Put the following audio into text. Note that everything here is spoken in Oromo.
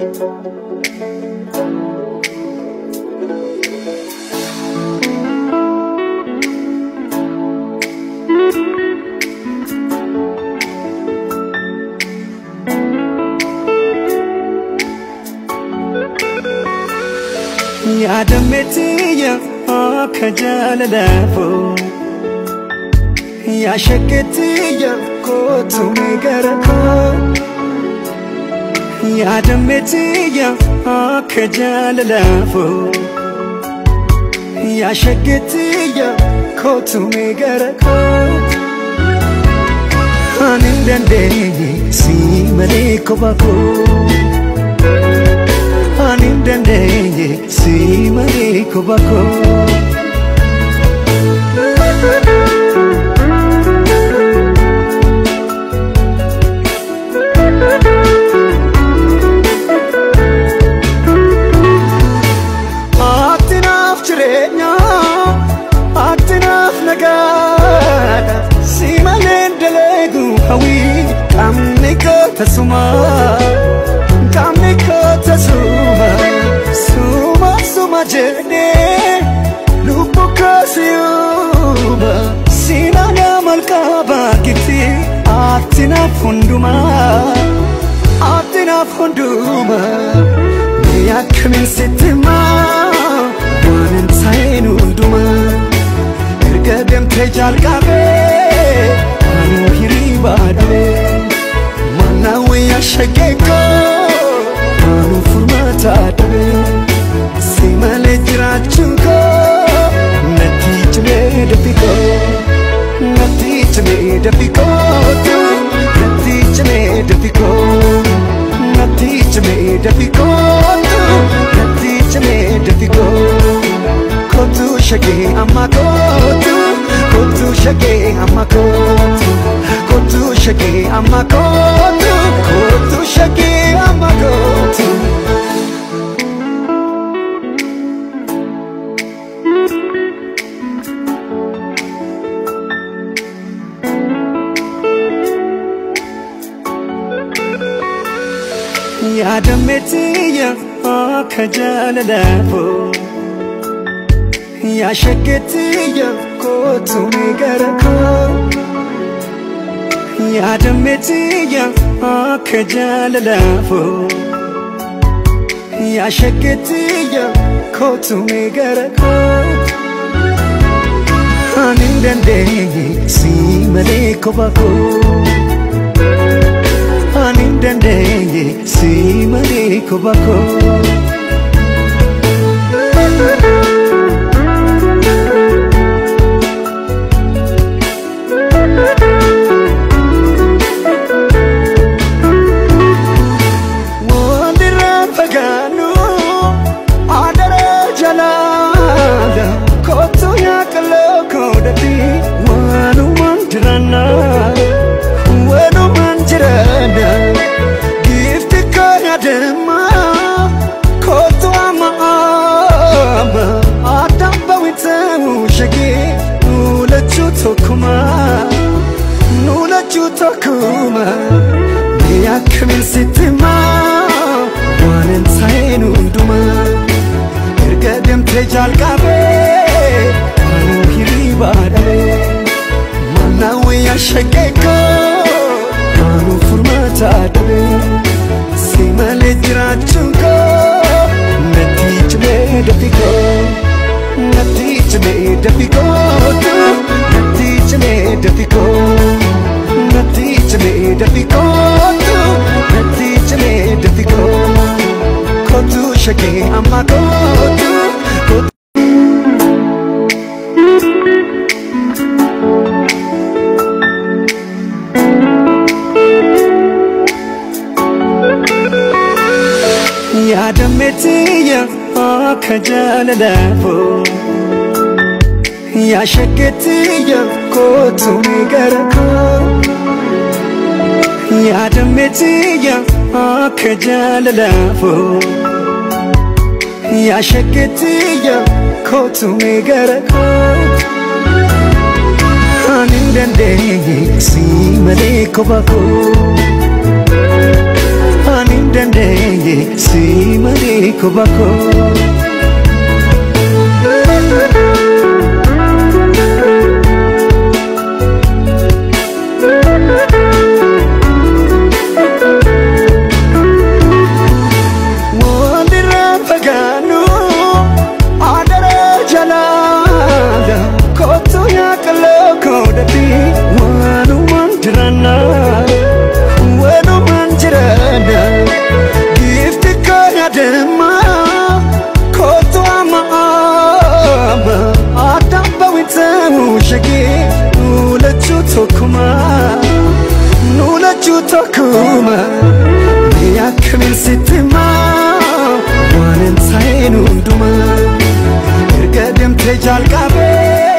يا دمتي يا كجال لافو يا شكتي يا كوتو ميغركو يا دمتي يا كجال لافو يا شكتي يا كوتو ميغركو هانندندي سيملي كوباكو هانندندي سيملي كوباكو Tasuma, kamiko tasuma, suma suma jene, lupuka siuma, sinana malkaba kiti, atina funduma, miyakimin sitima, wanen sainu unduma, ergadem tejal kabe, anu hiriba dabe. Nawe ya shakeko anu furmata dabe simale jirachuko natijme dapiko natijme dapiko natijme dapiko natijme dapiko natijme dapiko kotu shake amakotu kotu shake amakotu kotu shake amakotu kotu shake amakotu ya dameti ya kajal lafo ya shaketi ya kotu migarako يا دمتي يا كجال لافو يا شكتي يا كوتو ميغركو هانندندي سيملي كوباكو هانندندي سيملي كوباكو Tokuma, miyakimin sitima, wanen sainu unduma, ergadem tejal kabe, anu hiriba dabe, manawe ya shakeko, anu furmata dabe, simale jirachuko, natijme dapiko, natijme dapiko, natijme dapiko. Natijme dapiko, natijme dapiko, kotu shake amakotu. Ya dameti ya kajal lafo, ya shaketi ya kotu migarako. يا دمتي يا كجال لافو يا شكتي يا كوتو ميغركو هانندندي سيملي كوباكو هانندندي dandeenye si malee kopha koo. Tokuma Mea kamil sitima Wanen saenu nduma Ergadem tejal gabe